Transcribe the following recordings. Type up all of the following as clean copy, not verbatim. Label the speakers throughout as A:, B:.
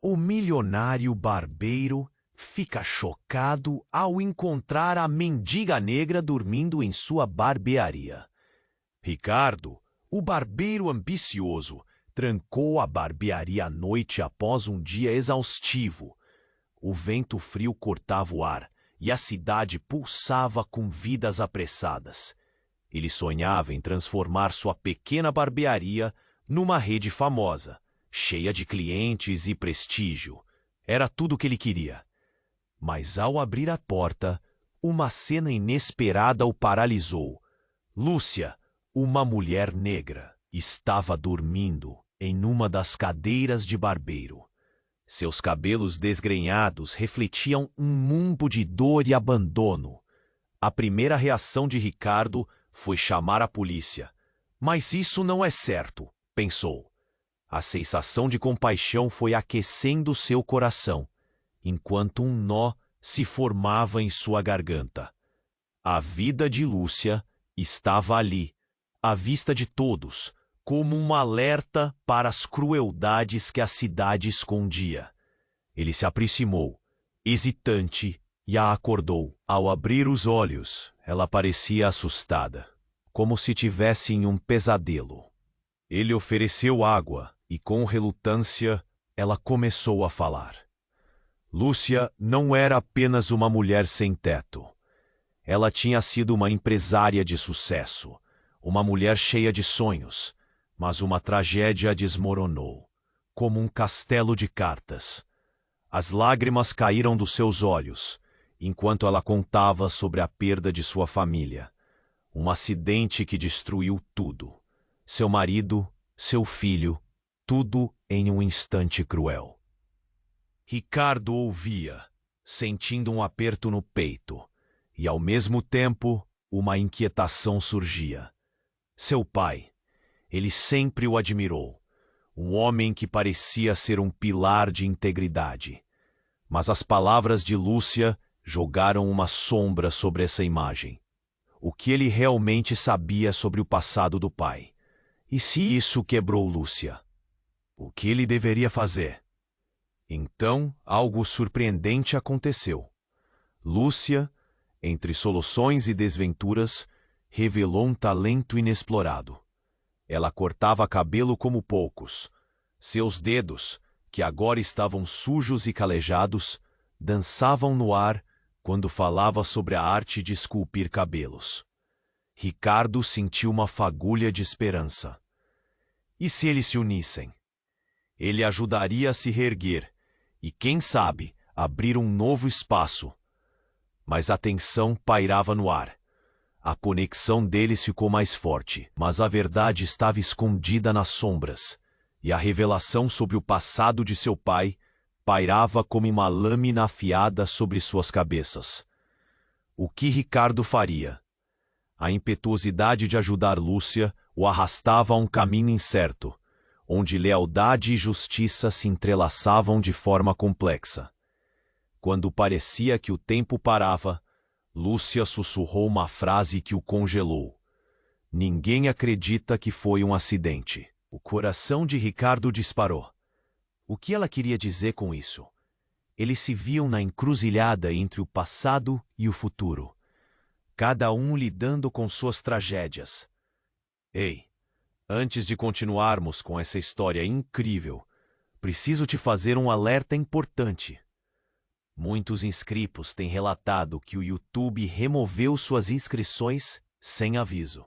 A: O milionário barbeiro fica chocado ao encontrar a mendiga negra dormindo em sua barbearia. Ricardo, o barbeiro ambicioso, trancou a barbearia à noite após um dia exaustivo. O vento frio cortava o ar e a cidade pulsava com vidas apressadas. Ele sonhava em transformar sua pequena barbearia numa rede famosa, cheia de clientes e prestígio. Era tudo o que ele queria. Mas ao abrir a porta, uma cena inesperada o paralisou. Lúcia, uma mulher negra, estava dormindo em uma das cadeiras de barbeiro. Seus cabelos desgrenhados refletiam um mundo de dor e abandono. A primeira reação de Ricardo foi chamar a polícia. Mas isso não é certo, pensou. A sensação de compaixão foi aquecendo seu coração, enquanto um nó se formava em sua garganta. A vida de Lúcia estava ali, à vista de todos, como um alerta para as crueldades que a cidade escondia. Ele se aproximou, hesitante, e a acordou. Ao abrir os olhos, ela parecia assustada, como se tivesse em um pesadelo. Ele ofereceu água e, com relutância, ela começou a falar. Lúcia não era apenas uma mulher sem teto. Ela tinha sido uma empresária de sucesso, uma mulher cheia de sonhos, mas uma tragédia a desmoronou, como um castelo de cartas. As lágrimas caíram dos seus olhos, enquanto ela contava sobre a perda de sua família. Um acidente que destruiu tudo. Seu marido, seu filho, tudo em um instante cruel. Ricardo ouvia, sentindo um aperto no peito, e ao mesmo tempo uma inquietação surgia. Seu pai, ele sempre o admirou, um homem que parecia ser um pilar de integridade. Mas as palavras de Lúcia jogaram uma sombra sobre essa imagem. O que ele realmente sabia sobre o passado do pai? E se isso quebrou Lúcia? O que ele deveria fazer? Então, algo surpreendente aconteceu. Lúcia, entre soluções e desventuras, revelou um talento inexplorado. Ela cortava cabelo como poucos. Seus dedos, que agora estavam sujos e calejados, dançavam no ar quando falava sobre a arte de esculpir cabelos. Ricardo sentiu uma fagulha de esperança. E se eles se unissem? Ele ajudaria a se reerguer e, quem sabe, abrir um novo espaço. Mas a tensão pairava no ar. A conexão deles ficou mais forte, mas a verdade estava escondida nas sombras, e a revelação sobre o passado de seu pai pairava como uma lâmina afiada sobre suas cabeças. O que Ricardo faria? A impetuosidade de ajudar Lúcia o arrastava a um caminho incerto, onde lealdade e justiça se entrelaçavam de forma complexa. Quando parecia que o tempo parava, Lúcia sussurrou uma frase que o congelou. Ninguém acredita que foi um acidente. O coração de Ricardo disparou. O que ela queria dizer com isso? Eles se viam na encruzilhada entre o passado e o futuro, cada um lidando com suas tragédias. Ei, antes de continuarmos com essa história incrível, preciso te fazer um alerta importante. Muitos inscritos têm relatado que o YouTube removeu suas inscrições sem aviso.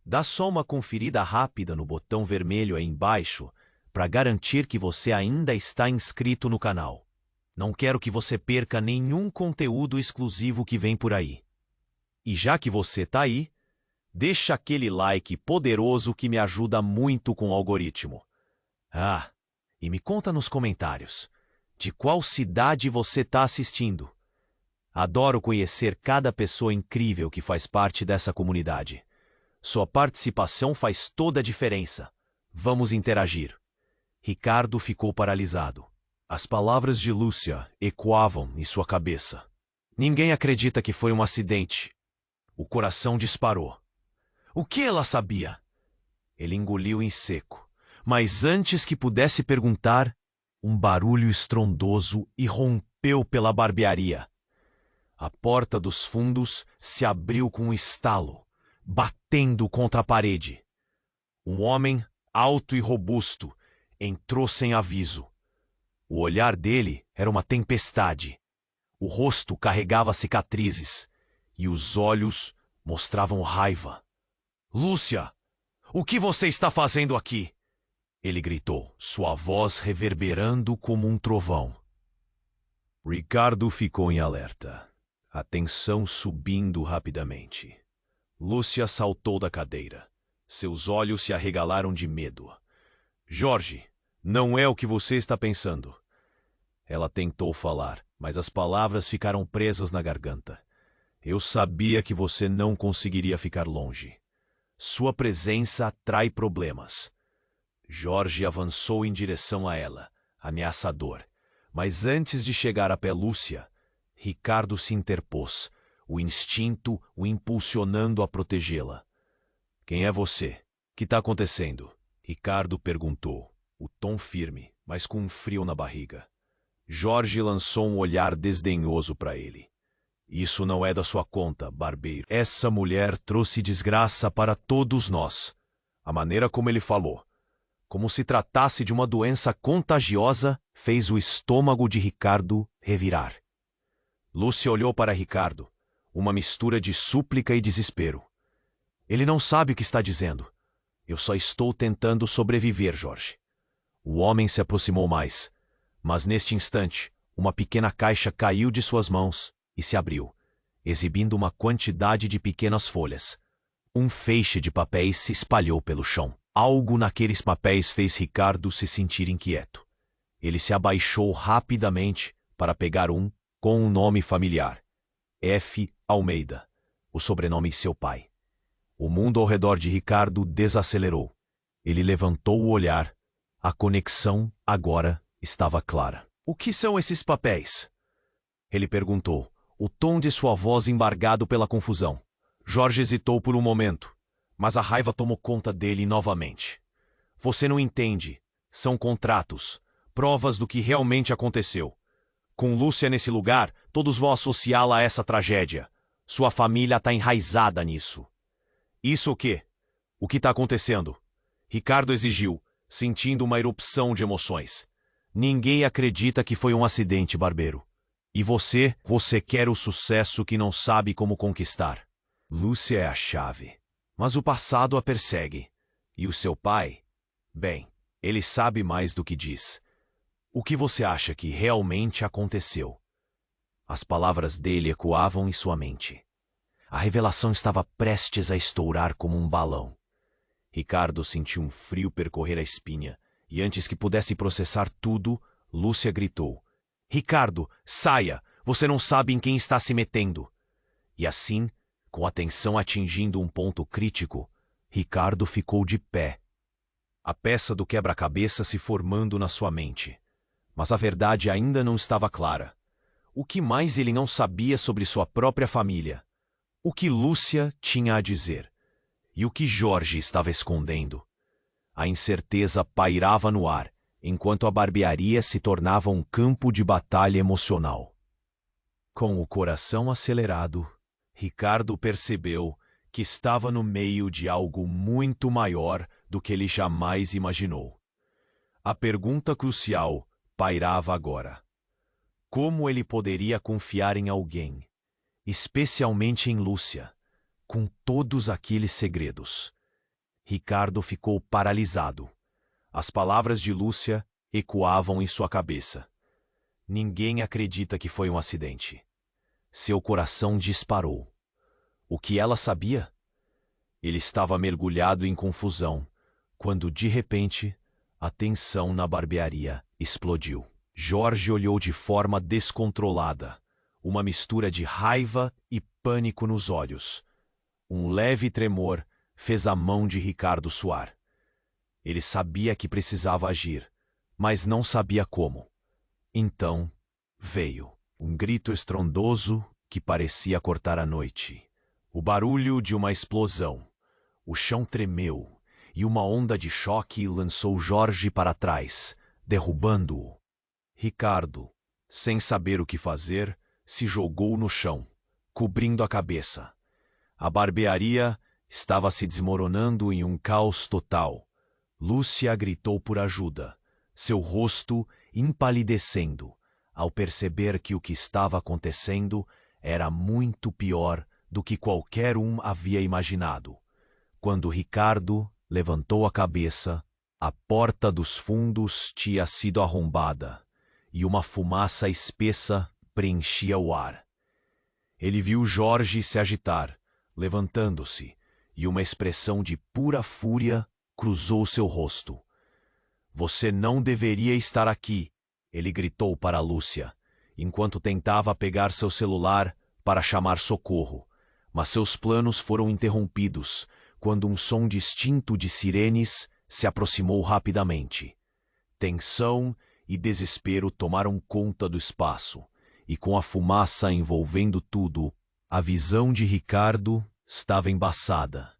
A: Dá só uma conferida rápida no botão vermelho aí embaixo para garantir que você ainda está inscrito no canal. Não quero que você perca nenhum conteúdo exclusivo que vem por aí. E já que você está aí, deixa aquele like poderoso que me ajuda muito com o algoritmo. E me conta nos comentários, de qual cidade você está assistindo? Adoro conhecer cada pessoa incrível que faz parte dessa comunidade. Sua participação faz toda a diferença. Vamos interagir. Ricardo ficou paralisado. As palavras de Lúcia ecoavam em sua cabeça. Ninguém acredita que foi um acidente. O coração disparou. O que ela sabia? Ele engoliu em seco. Mas antes que pudesse perguntar, Um barulho estrondoso irrompeu pela barbearia. A porta dos fundos se abriu com um estalo, batendo contra a parede. Um homem, alto e robusto, entrou sem aviso. O olhar dele era uma tempestade. O rosto carregava cicatrizes e os olhos mostravam raiva. "Lúcia, o que você está fazendo aqui?" Ele gritou, sua voz reverberando como um trovão. Ricardo ficou em alerta, a tensão subindo rapidamente. Lúcia saltou da cadeira. Seus olhos se arregalaram de medo. "Jorge, não é o que você está pensando." Ela tentou falar, mas as palavras ficaram presas na garganta. "Eu sabia que você não conseguiria ficar longe. Sua presença atrai problemas." Jorge avançou em direção a ela, ameaçador. Mas antes de chegar a pé Lúcia, Ricardo se interpôs, o instinto o impulsionando a protegê-la. "Quem é você? O que está acontecendo?" Ricardo perguntou, o tom firme, mas com um frio na barriga. Jorge lançou um olhar desdenhoso para ele. "Isso não é da sua conta, barbeiro. Essa mulher trouxe desgraça para todos nós." A maneira como ele falou, como se tratasse de uma doença contagiosa, fez o estômago de Ricardo revirar. Lúcia olhou para Ricardo, uma mistura de súplica e desespero. "Ele não sabe o que está dizendo. Eu só estou tentando sobreviver, Jorge." O homem se aproximou mais, mas neste instante, uma pequena caixa caiu de suas mãos e se abriu, exibindo uma quantidade de pequenas folhas. Um feixe de papéis se espalhou pelo chão. Algo naqueles papéis fez Ricardo se sentir inquieto. Ele se abaixou rapidamente para pegar um com um nome familiar. F. Almeida, o sobrenome de seu pai. O mundo ao redor de Ricardo desacelerou. Ele levantou o olhar. A conexão agora estava clara. "O que são esses papéis?" Ele perguntou, o tom de sua voz embargado pela confusão. Jorge hesitou por um momento, mas a raiva tomou conta dele novamente. "Você não entende. São contratos, provas do que realmente aconteceu. Com Lúcia nesse lugar, todos vão associá-la a essa tragédia. Sua família está enraizada nisso." "Isso o quê? O que está acontecendo?" Ricardo exigiu, sentindo uma erupção de emoções. "Ninguém acredita que foi um acidente, barbeiro. E você quer o sucesso que não sabe como conquistar. Lúcia é a chave, mas o passado a persegue. E o seu pai? Bem, ele sabe mais do que diz. O que você acha que realmente aconteceu?" As palavras dele ecoavam em sua mente. A revelação estava prestes a estourar como um balão. Ricardo sentiu um frio percorrer a espinha, e antes que pudesse processar tudo, Lúcia gritou: "Ricardo, saia! Você não sabe em quem está se metendo." E assim, com a tensão atingindo um ponto crítico, Ricardo ficou de pé. A peça do quebra-cabeça se formando na sua mente. Mas a verdade ainda não estava clara. O que mais ele não sabia sobre sua própria família? O que Lúcia tinha a dizer? E o que Jorge estava escondendo? A incerteza pairava no ar, enquanto a barbearia se tornava um campo de batalha emocional. Com o coração acelerado, Ricardo percebeu que estava no meio de algo muito maior do que ele jamais imaginou. A pergunta crucial pairava agora. Como ele poderia confiar em alguém, especialmente em Lúcia, com todos aqueles segredos? Ricardo ficou paralisado. As palavras de Lúcia ecoavam em sua cabeça. Ninguém acredita que foi um acidente. Seu coração disparou. O que ela sabia? Ele estava mergulhado em confusão, quando de repente a tensão na barbearia explodiu. Jorge olhou de forma descontrolada, uma mistura de raiva e pânico nos olhos. Um leve tremor fez a mão de Ricardo suar. Ele sabia que precisava agir, mas não sabia como. Então, veio um grito estrondoso que parecia cortar a noite. O barulho de uma explosão. O chão tremeu e uma onda de choque lançou Jorge para trás, derrubando-o. Ricardo, sem saber o que fazer, se jogou no chão, cobrindo a cabeça. A barbearia estava se desmoronando em um caos total. Lúcia gritou por ajuda, seu rosto empalidecendo, ao perceber que o que estava acontecendo era muito pior do que qualquer um havia imaginado. Quando Ricardo levantou a cabeça, a porta dos fundos tinha sido arrombada e uma fumaça espessa preenchia o ar. Ele viu Jorge se agitar, levantando-se, e uma expressão de pura fúria cruzou seu rosto. Você não deveria estar aqui, ele gritou para Lúcia, enquanto tentava pegar seu celular para chamar socorro, mas seus planos foram interrompidos quando um som distinto de sirenes se aproximou rapidamente. Tensão e desespero tomaram conta do espaço, e com a fumaça envolvendo tudo, a visão de Ricardo estava embaçada.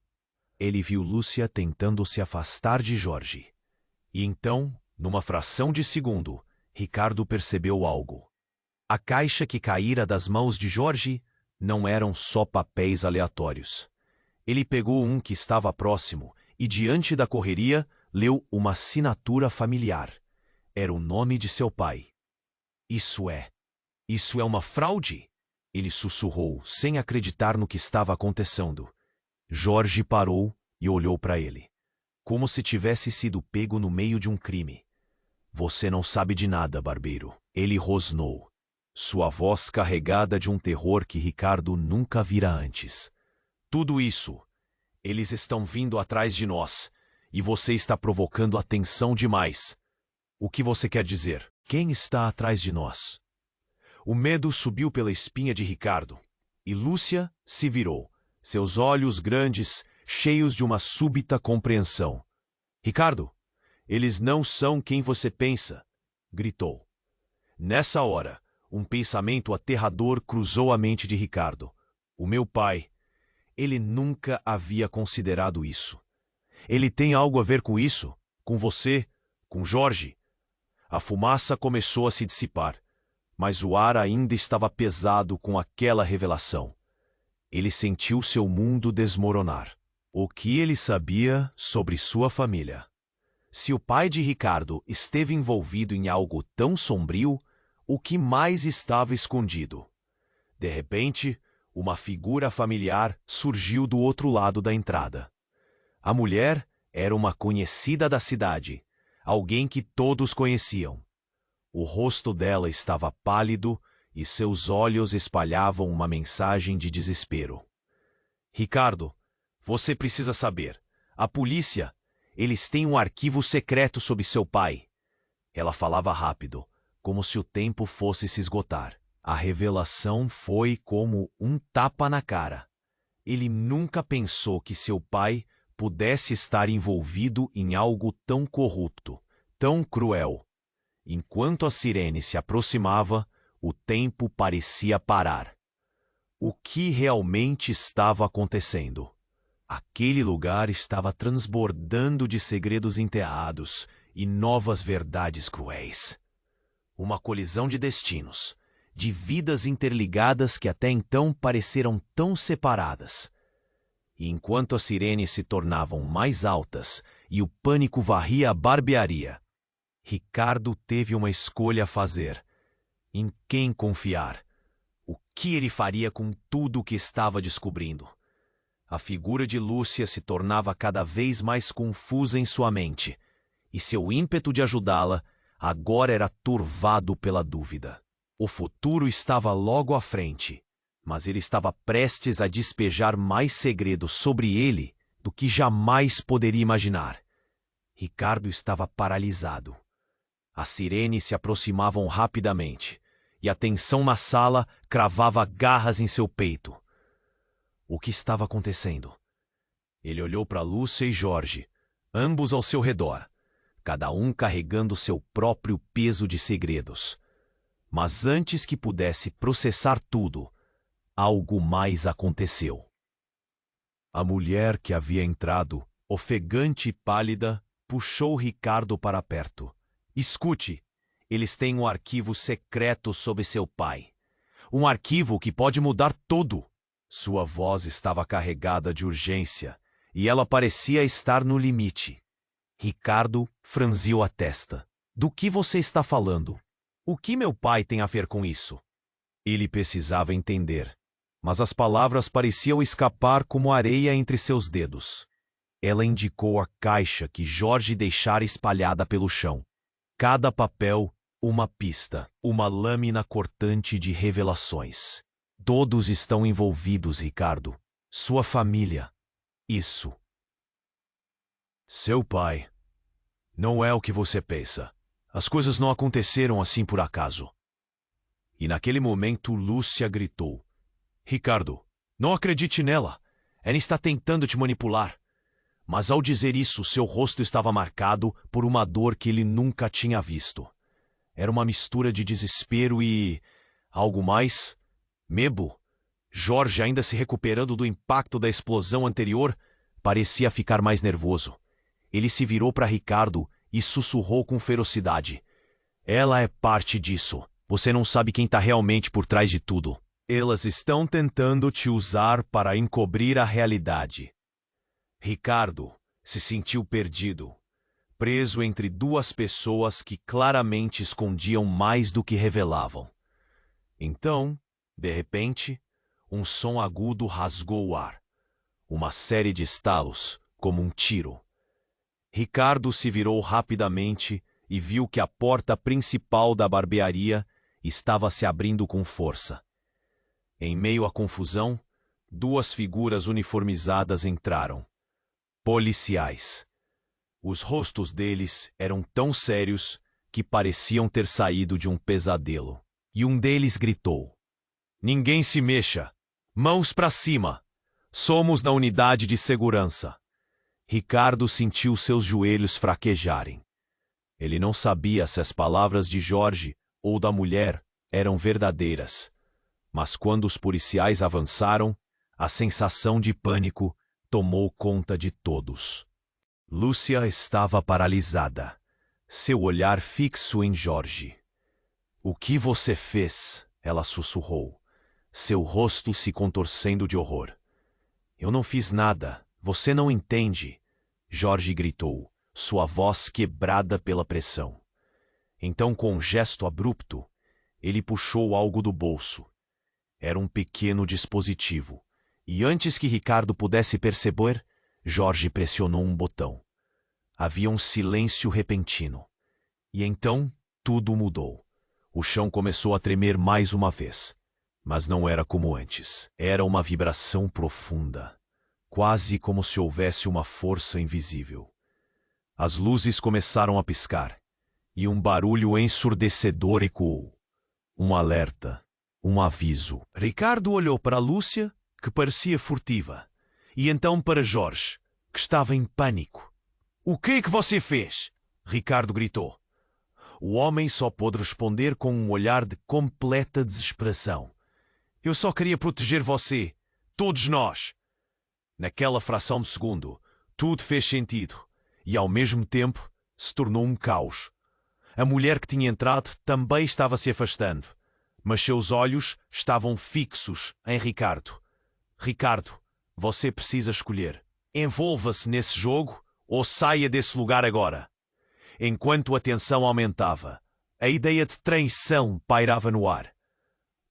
A: Ele viu Lúcia tentando se afastar de Jorge. E então, numa fração de segundo, Ricardo percebeu algo. A caixa que caíra das mãos de Jorge não eram só papéis aleatórios. Ele pegou um que estava próximo e, diante da correria, leu uma assinatura familiar. Era o nome de seu pai. Isso é uma fraude? Ele sussurrou, sem acreditar no que estava acontecendo. Jorge parou e olhou para ele, como se tivesse sido pego no meio de um crime. Você não sabe de nada, barbeiro. Ele rosnou, sua voz carregada de um terror que Ricardo nunca vira antes. Tudo isso. Eles estão vindo atrás de nós, e você está provocando atenção demais. O que você quer dizer? Quem está atrás de nós? O medo subiu pela espinha de Ricardo, e Lúcia se virou, seus olhos grandes, cheios de uma súbita compreensão. Ricardo, eles não são quem você pensa, gritou. Nessa hora, um pensamento aterrador cruzou a mente de Ricardo. O meu pai. Ele nunca havia considerado isso. Ele tem algo a ver com isso? Com você? Com Jorge? A fumaça começou a se dissipar, mas o ar ainda estava pesado com aquela revelação. Ele sentiu seu mundo desmoronar. O que ele sabia sobre sua família? Se o pai de Ricardo esteve envolvido em algo tão sombrio, o que mais estava escondido? De repente, uma figura familiar surgiu do outro lado da entrada. A mulher era uma conhecida da cidade, alguém que todos conheciam. O rosto dela estava pálido e seus olhos espalhavam uma mensagem de desespero. Ricardo, você precisa saber. A polícia, eles têm um arquivo secreto sobre seu pai. Ela falava rápido, como se o tempo fosse se esgotar. A revelação foi como um tapa na cara. Ele nunca pensou que seu pai pudesse estar envolvido em algo tão corrupto, tão cruel. Enquanto a sirene se aproximava, o tempo parecia parar. O que realmente estava acontecendo? Aquele lugar estava transbordando de segredos enterrados e novas verdades cruéis. Uma colisão de destinos, de vidas interligadas que até então pareceram tão separadas. E enquanto as sirenes se tornavam mais altas e o pânico varria a barbearia, Ricardo teve uma escolha a fazer. Em quem confiar? O que ele faria com tudo o que estava descobrindo? A figura de Lúcia se tornava cada vez mais confusa em sua mente, e seu ímpeto de ajudá-la agora era turvado pela dúvida. O futuro estava logo à frente, mas ele estava prestes a despejar mais segredos sobre ele do que jamais poderia imaginar. Ricardo estava paralisado. As sirenes se aproximavam rapidamente, e a tensão na sala cravava garras em seu peito. O que estava acontecendo? Ele olhou para Lúcia e Jorge, ambos ao seu redor, cada um carregando seu próprio peso de segredos. Mas antes que pudesse processar tudo, algo mais aconteceu. A mulher que havia entrado, ofegante e pálida, puxou Ricardo para perto. Escute, Eles têm um arquivo secreto sobre seu pai. Um arquivo que pode mudar tudo. Sua voz estava carregada de urgência e ela parecia estar no limite. Ricardo franziu a testa. Do que você está falando? O que meu pai tem a ver com isso? Ele precisava entender, mas as palavras pareciam escapar como areia entre seus dedos. Ela indicou a caixa que Jorge deixara espalhada pelo chão. Cada papel, uma pista, uma lâmina cortante de revelações. Todos estão envolvidos, Ricardo. Sua família. Isso. Seu pai. Não é o que você pensa. As coisas não aconteceram assim por acaso. E naquele momento, Lúcia gritou. Ricardo, não acredite nela. Ela está tentando te manipular. Mas ao dizer isso, seu rosto estava marcado por uma dor que ele nunca tinha visto. Era uma mistura de desespero e... algo mais? Medo. Jorge, ainda se recuperando do impacto da explosão anterior, parecia ficar mais nervoso. Ele se virou para Ricardo e sussurrou com ferocidade. Ela é parte disso. Você não sabe quem está realmente por trás de tudo. Elas estão tentando te usar para encobrir a realidade. Ricardo se sentiu perdido, preso entre duas pessoas que claramente escondiam mais do que revelavam. Então, de repente, um som agudo rasgou o ar. Uma série de estalos, como um tiro. Ricardo se virou rapidamente e viu que a porta principal da barbearia estava se abrindo com força. Em meio à confusão, duas figuras uniformizadas entraram. Policiais. Os rostos deles eram tão sérios que pareciam ter saído de um pesadelo. E um deles gritou. Ninguém se mexa. Mãos para cima. Somos da unidade de segurança. Ricardo sentiu seus joelhos fraquejarem. Ele não sabia se as palavras de Jorge ou da mulher eram verdadeiras. Mas quando os policiais avançaram, a sensação de pânico tomou conta de todos. Lúcia estava paralisada, seu olhar fixo em Jorge. O que você fez? Ela sussurrou, seu rosto se contorcendo de horror. Eu não fiz nada, você não entende, Jorge gritou, sua voz quebrada pela pressão. Então, com um gesto abrupto, ele puxou algo do bolso. Era um pequeno dispositivo, e antes que Ricardo pudesse perceber, Jorge pressionou um botão. Havia um silêncio repentino. E então, tudo mudou. O chão começou a tremer mais uma vez. Mas não era como antes. Era uma vibração profunda, quase como se houvesse uma força invisível. As luzes começaram a piscar, e um barulho ensurdecedor ecoou. Um alerta, um aviso. Ricardo olhou para Lúcia, que parecia furtiva, e então para Jorge, que estava em pânico. O que é que você fez? Ricardo gritou. O homem só pôde responder com um olhar de completa desesperação. Eu só queria proteger você, todos nós. Naquela fração de segundo, tudo fez sentido, e ao mesmo tempo se tornou um caos. A mulher que tinha entrado também estava se afastando, mas seus olhos estavam fixos em Ricardo. Ricardo, você precisa escolher. Envolva-se nesse jogo ou saia desse lugar agora. Enquanto a tensão aumentava, a ideia de traição pairava no ar.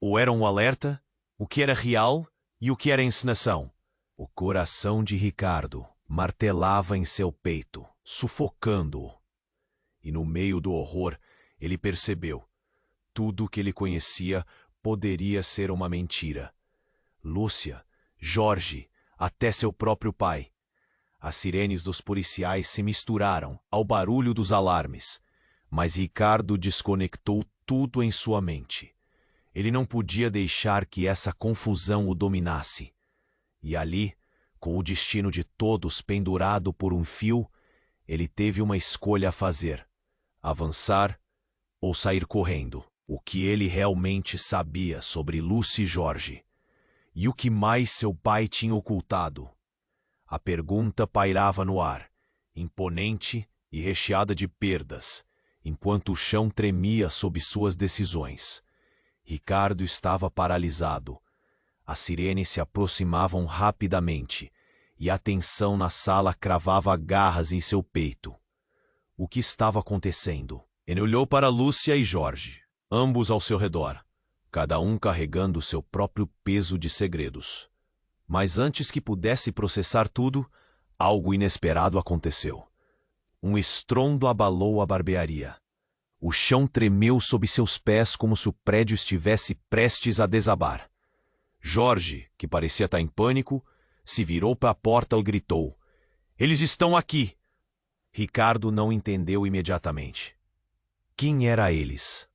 A: Ou era um alerta, o que era real e o que era encenação. O coração de Ricardo martelava em seu peito, sufocando-o. E no meio do horror, ele percebeu. Tudo o que ele conhecia poderia ser uma mentira. Lúcia, Jorge, até seu próprio pai. As sirenes dos policiais se misturaram ao barulho dos alarmes, mas Ricardo desconectou tudo em sua mente. Ele não podia deixar que essa confusão o dominasse. E ali, com o destino de todos pendurado por um fio, ele teve uma escolha a fazer: avançar ou sair correndo. O que ele realmente sabia sobre Lúcia e Jorge, e o que mais seu pai tinha ocultado. A pergunta pairava no ar, imponente e recheada de perdas, enquanto o chão tremia sob suas decisões. Ricardo estava paralisado. As sirenes se aproximavam rapidamente, e a tensão na sala cravava garras em seu peito. O que estava acontecendo? Ele olhou para Lúcia e Jorge, ambos ao seu redor, cada um carregando seu próprio peso de segredos. Mas antes que pudesse processar tudo, algo inesperado aconteceu. Um estrondo abalou a barbearia. O chão tremeu sob seus pés como se o prédio estivesse prestes a desabar. Jorge, que parecia estar em pânico, se virou para a porta e gritou: "Eles estão aqui!" Ricardo não entendeu imediatamente. Quem era eles?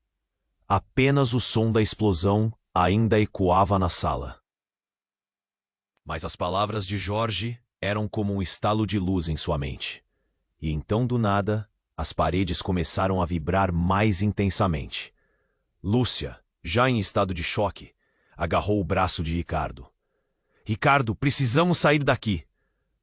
A: Apenas o som da explosão ainda ecoava na sala. Mas as palavras de Jorge eram como um estalo de luz em sua mente. E então, do nada, as paredes começaram a vibrar mais intensamente. Lúcia, já em estado de choque, agarrou o braço de Ricardo. "Ricardo, precisamos sair daqui!"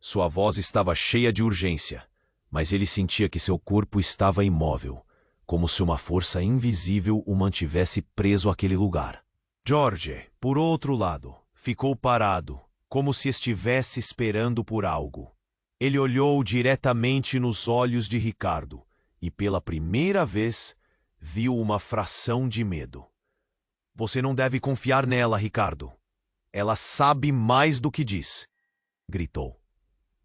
A: Sua voz estava cheia de urgência, mas ele sentia que seu corpo estava imóvel, como se uma força invisível o mantivesse preso àquele lugar. Jorge, por outro lado, ficou parado, como se estivesse esperando por algo. Ele olhou diretamente nos olhos de Ricardo e, pela primeira vez, viu uma fração de medo. "Você não deve confiar nela, Ricardo. Ela sabe mais do que diz", gritou.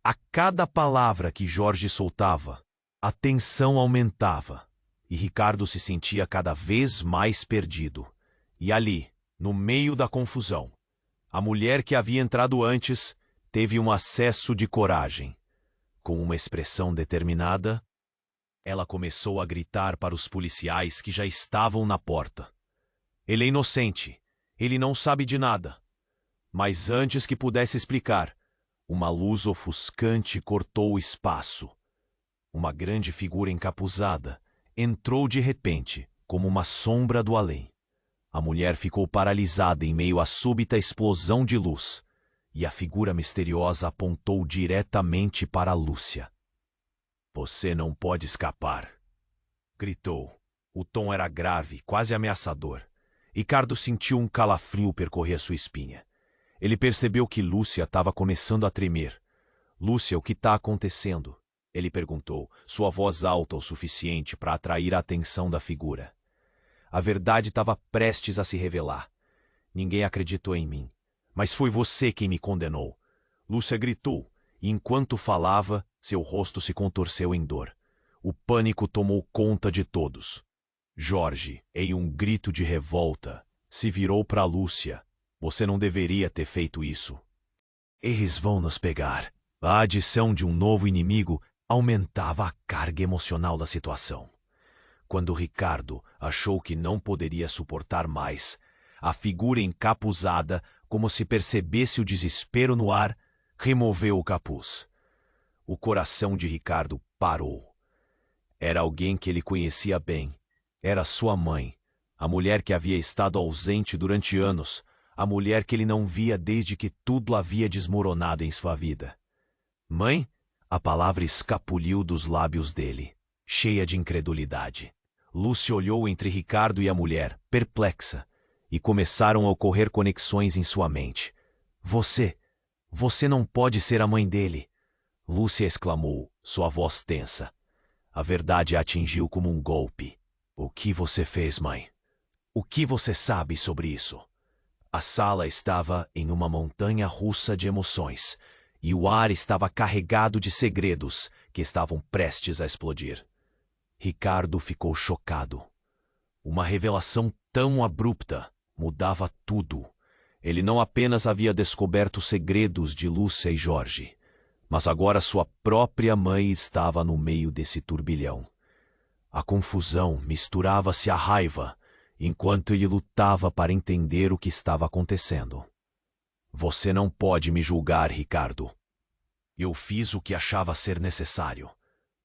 A: A cada palavra que Jorge soltava, a tensão aumentava e Ricardo se sentia cada vez mais perdido. E ali, no meio da confusão, a mulher que havia entrado antes teve um acesso de coragem. Com uma expressão determinada, ela começou a gritar para os policiais que já estavam na porta: "Ele é inocente. Ele não sabe de nada." Mas antes que pudesse explicar, uma luz ofuscante cortou o espaço. Uma grande figura encapuzada entrou de repente, como uma sombra do além. A mulher ficou paralisada em meio à súbita explosão de luz, e a figura misteriosa apontou diretamente para Lúcia. "Você não pode escapar", gritou. O tom era grave, quase ameaçador. Ricardo sentiu um calafrio percorrer sua espinha. Ele percebeu que Lúcia estava começando a tremer. "Lúcia, o que está acontecendo?" ele perguntou, sua voz alta o suficiente para atrair a atenção da figura. A verdade estava prestes a se revelar. "Ninguém acreditou em mim. Mas foi você quem me condenou." Lúcia gritou, e enquanto falava, seu rosto se contorceu em dor. O pânico tomou conta de todos. Jorge, em um grito de revolta, se virou para Lúcia. "Você não deveria ter feito isso. Eles vão nos pegar." A adição de um novo inimigo aumentava a carga emocional da situação. Quando Ricardo achou que não poderia suportar mais, a figura encapuzada, como se percebesse o desespero no ar, removeu o capuz. O coração de Ricardo parou. Era alguém que ele conhecia bem. Era sua mãe, a mulher que havia estado ausente durante anos, a mulher que ele não via desde que tudo havia desmoronado em sua vida. "Mãe?" A palavra escapuliu dos lábios dele, cheia de incredulidade. Lúcia olhou entre Ricardo e a mulher, perplexa, e começaram a ocorrer conexões em sua mente. Você não pode ser a mãe dele!" Lúcia exclamou, sua voz tensa. A verdade a atingiu como um golpe. "O que você fez, mãe? O que você sabe sobre isso?" A sala estava em uma montanha russa de emoções, e o ar estava carregado de segredos que estavam prestes a explodir. Ricardo ficou chocado. Uma revelação tão abrupta mudava tudo. Ele não apenas havia descoberto segredos de Lúcia e Jorge, mas agora sua própria mãe estava no meio desse turbilhão. A confusão misturava-se à raiva, enquanto ele lutava para entender o que estava acontecendo. "Você não pode me julgar, Ricardo. Eu fiz o que achava ser necessário",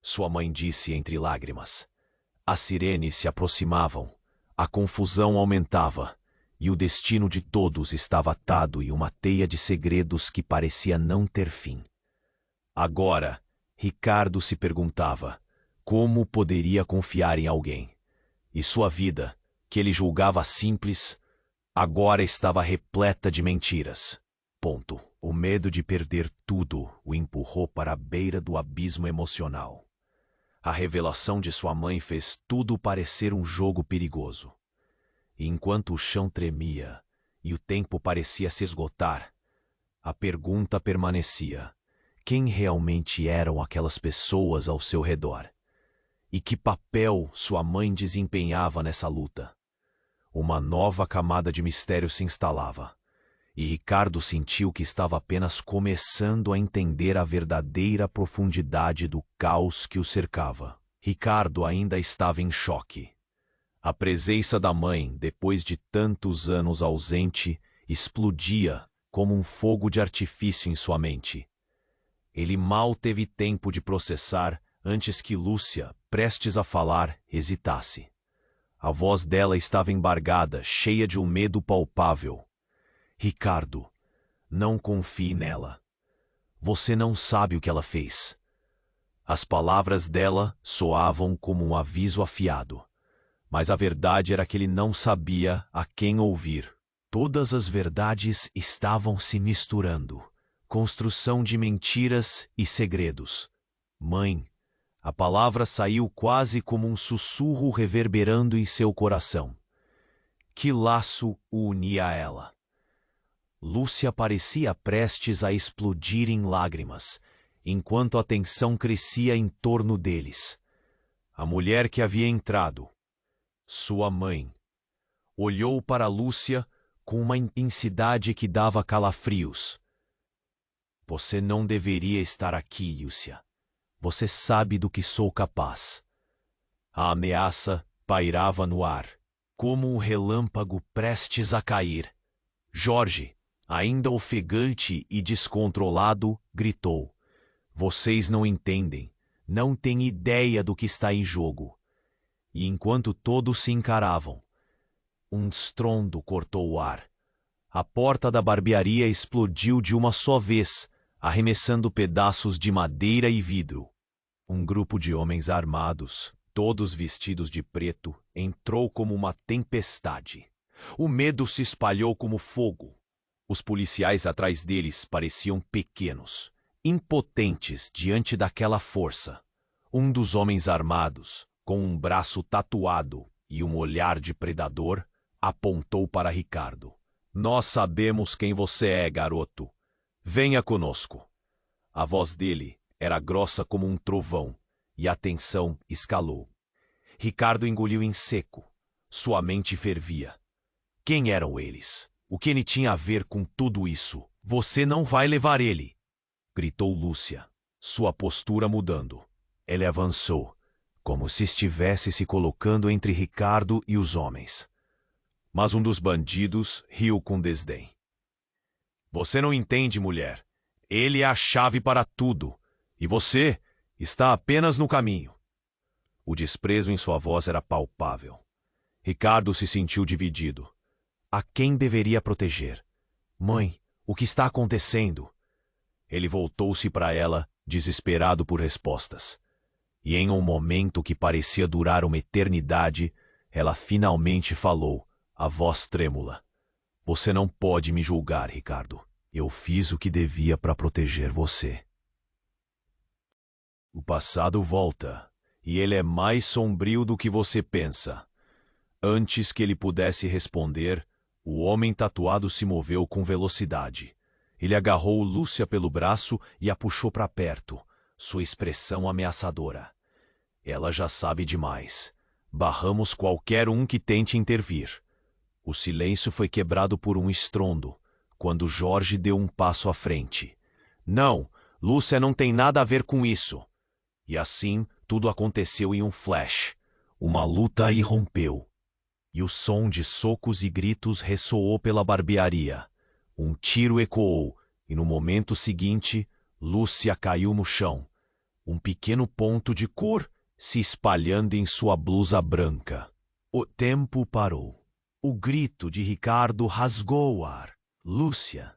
A: sua mãe disse entre lágrimas. As sirenes se aproximavam, a confusão aumentava, e o destino de todos estava atado em uma teia de segredos que parecia não ter fim. Agora, Ricardo se perguntava: Como poderia confiar em alguém? E sua vida, que ele julgava simples, agora estava repleta de mentiras. Ponto. O medo de perder tudo o empurrou para a beira do abismo emocional. A revelação de sua mãe fez tudo parecer um jogo perigoso. E enquanto o chão tremia e o tempo parecia se esgotar, a pergunta permanecia: quem realmente eram aquelas pessoas ao seu redor? E que papel sua mãe desempenhava nessa luta? Uma nova camada de mistério se instalava, e Ricardo sentiu que estava apenas começando a entender a verdadeira profundidade do caos que o cercava. Ricardo ainda estava em choque. A presença da mãe, depois de tantos anos ausente, explodia como um fogo de artifício em sua mente. Ele mal teve tempo de processar antes que Lúcia, prestes a falar, hesitasse. A voz dela estava embargada, cheia de um medo palpável. Ricardo, não confie nela. Você não sabe o que ela fez. As palavras dela soavam como um aviso afiado, mas a verdade era que ele não sabia a quem ouvir. Todas as verdades estavam se misturando. Construção de mentiras e segredos. Mãe, a palavra saiu quase como um sussurro reverberando em seu coração. Que laço o unia a ela? Lúcia parecia prestes a explodir em lágrimas, enquanto a tensão crescia em torno deles. A mulher que havia entrado, sua mãe, olhou para Lúcia com uma intensidade que dava calafrios. Você não deveria estar aqui, Lúcia. Você sabe do que sou capaz. A ameaça pairava no ar, como um relâmpago prestes a cair. Jorge, ainda ofegante e descontrolado, gritou: Vocês não entendem, não têm ideia do que está em jogo. E enquanto todos se encaravam, um estrondo cortou o ar. A porta da barbearia explodiu de uma só vez, arremessando pedaços de madeira e vidro. Um grupo de homens armados, todos vestidos de preto, entrou como uma tempestade. O medo se espalhou como fogo. Os policiais atrás deles pareciam pequenos, impotentes diante daquela força. Um dos homens armados, com um braço tatuado e um olhar de predador, apontou para Ricardo. Nós sabemos quem você é, garoto. Venha conosco. A voz dele era grossa como um trovão, e a tensão escalou. Ricardo engoliu em seco. Sua mente fervia. Quem eram eles? O que ele tinha a ver com tudo isso? Você não vai levar ele! Gritou Lúcia, sua postura mudando. Ele avançou, como se estivesse se colocando entre Ricardo e os homens. Mas um dos bandidos riu com desdém. Você não entende, mulher. Ele é a chave para tudo, e você está apenas no caminho. O desprezo em sua voz era palpável. Ricardo se sentiu dividido. A quem deveria proteger? Mãe, o que está acontecendo? Ele voltou-se para ela, desesperado por respostas. E em um momento que parecia durar uma eternidade, ela finalmente falou, a voz trêmula. Você não pode me julgar, Ricardo. Eu fiz o que devia para proteger você. O passado volta, e ele é mais sombrio do que você pensa. Antes que ele pudesse responder, o homem tatuado se moveu com velocidade. Ele agarrou Lúcia pelo braço e a puxou para perto, sua expressão ameaçadora. Ela já sabe demais. Barramos qualquer um que tente intervir. O silêncio foi quebrado por um estrondo, quando Jorge deu um passo à frente. Não, Lúcia não tem nada a ver com isso. E assim, tudo aconteceu em um flash. Uma luta irrompeu. E o som de socos e gritos ressoou pela barbearia. Um tiro ecoou, e no momento seguinte, Lúcia caiu no chão. Um pequeno ponto de cor se espalhando em sua blusa branca. O tempo parou. O grito de Ricardo rasgou o ar. Lúcia!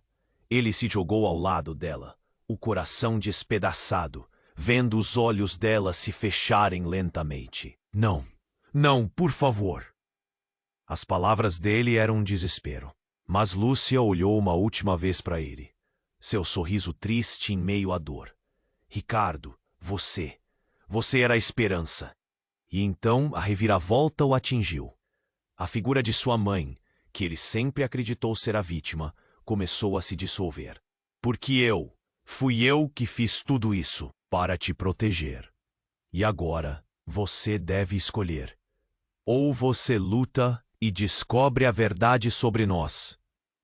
A: Ele se jogou ao lado dela, o coração despedaçado, vendo os olhos dela se fecharem lentamente. Não, não, por favor. As palavras dele eram um desespero. Mas Lúcia olhou uma última vez para ele. Seu sorriso triste em meio à dor. Ricardo, você era a esperança. E então a reviravolta o atingiu. A figura de sua mãe, que ele sempre acreditou ser a vítima, começou a se dissolver. Porque fui eu que fiz tudo isso para te proteger. E agora você deve escolher. Ou você luta e descobre a verdade sobre nós,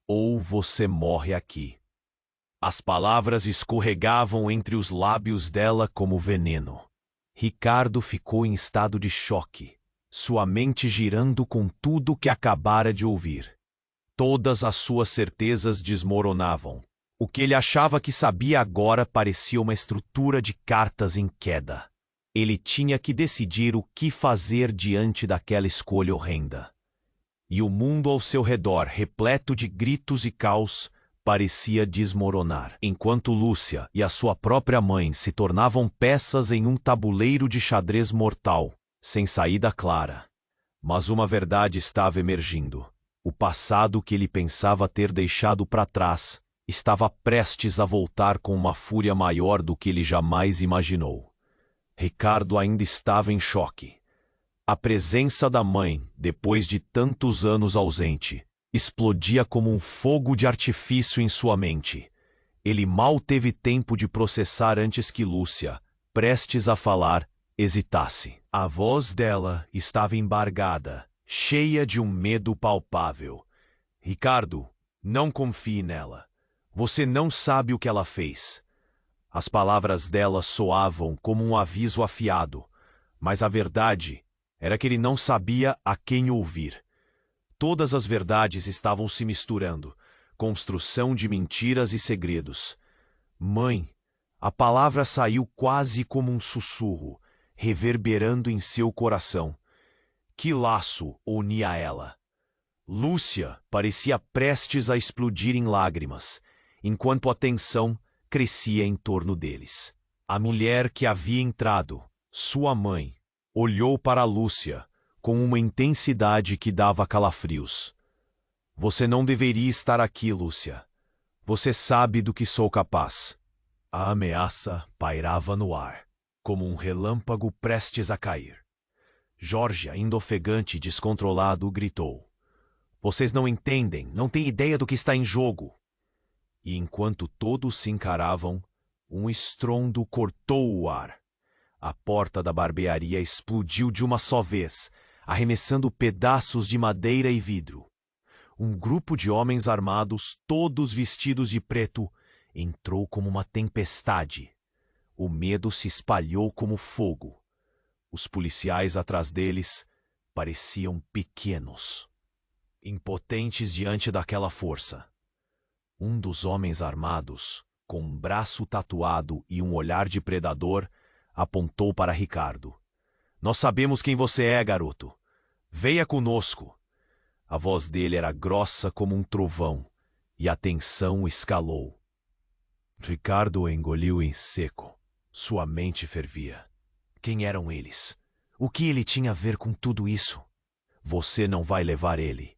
A: ou você morre aqui. As palavras escorregavam entre os lábios dela como veneno. Ricardo ficou em estado de choque, sua mente girando com tudo que acabara de ouvir. Todas as suas certezas desmoronavam. O que ele achava que sabia agora parecia uma estrutura de cartas em queda. Ele tinha que decidir o que fazer diante daquela escolha horrenda. E o mundo ao seu redor, repleto de gritos e caos, parecia desmoronar, enquanto Lúcia e a sua própria mãe se tornavam peças em um tabuleiro de xadrez mortal, sem saída clara. Mas uma verdade estava emergindo. O passado que ele pensava ter deixado para trás estava prestes a voltar com uma fúria maior do que ele jamais imaginou. Ricardo ainda estava em choque. A presença da mãe, depois de tantos anos ausente, explodia como um fogo de artifício em sua mente. Ele mal teve tempo de processar antes que Lúcia, prestes a falar, hesitasse. A voz dela estava embargada, cheia de um medo palpável. Ricardo, não confie nela. Você não sabe o que ela fez. As palavras dela soavam como um aviso afiado, mas a verdade era que ele não sabia a quem ouvir. Todas as verdades estavam se misturando, construção de mentiras e segredos. Mãe, a palavra saiu quase como um sussurro, reverberando em seu coração. Que laço unia ela? Lúcia parecia prestes a explodir em lágrimas, enquanto a tensão crescia em torno deles. A mulher que havia entrado, sua mãe, olhou para Lúcia com uma intensidade que dava calafrios. Você não deveria estar aqui, Lúcia. Você sabe do que sou capaz. A ameaça pairava no ar, como um relâmpago prestes a cair. Jorge, ainda ofegante e descontrolado, gritou. Vocês não entendem, não têm ideia do que está em jogo. E enquanto todos se encaravam, um estrondo cortou o ar. A porta da barbearia explodiu de uma só vez, arremessando pedaços de madeira e vidro. Um grupo de homens armados, todos vestidos de preto, entrou como uma tempestade. O medo se espalhou como fogo. Os policiais atrás deles pareciam pequenos, impotentes diante daquela força. Um dos homens armados, com um braço tatuado e um olhar de predador, apontou para Ricardo. Nós sabemos quem você é, garoto. Venha conosco. A voz dele era grossa como um trovão, e a tensão escalou. Ricardo engoliu em seco. Sua mente fervia. Quem eram eles? O que ele tinha a ver com tudo isso? Você não vai levar ele,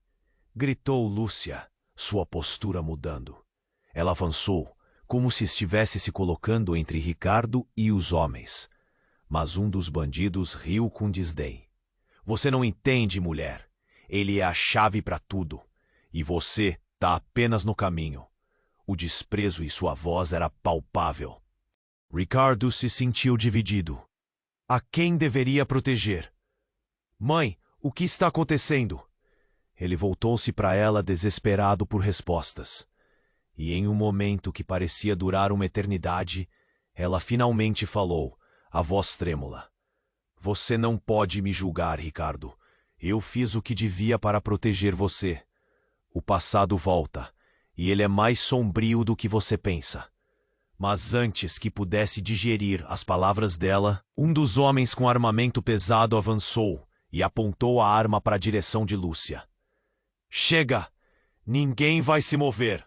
A: gritou Lúcia, sua postura mudando. Ela avançou, como se estivesse se colocando entre Ricardo e os homens. Mas um dos bandidos riu com desdém. Você não entende, mulher. Ele é a chave para tudo. E você está apenas no caminho. O desprezo em sua voz era palpável. Ricardo se sentiu dividido. A quem deveria proteger? Mãe, o que está acontecendo? Ele voltou-se para ela desesperado por respostas. E em um momento que parecia durar uma eternidade, ela finalmente falou, a voz trêmula. Você não pode me julgar, Ricardo. Eu fiz o que devia para proteger você. O passado volta, e ele é mais sombrio do que você pensa. Mas antes que pudesse digerir as palavras dela, um dos homens com armamento pesado avançou e apontou a arma para a direção de Lúcia. Chega! Ninguém vai se mover.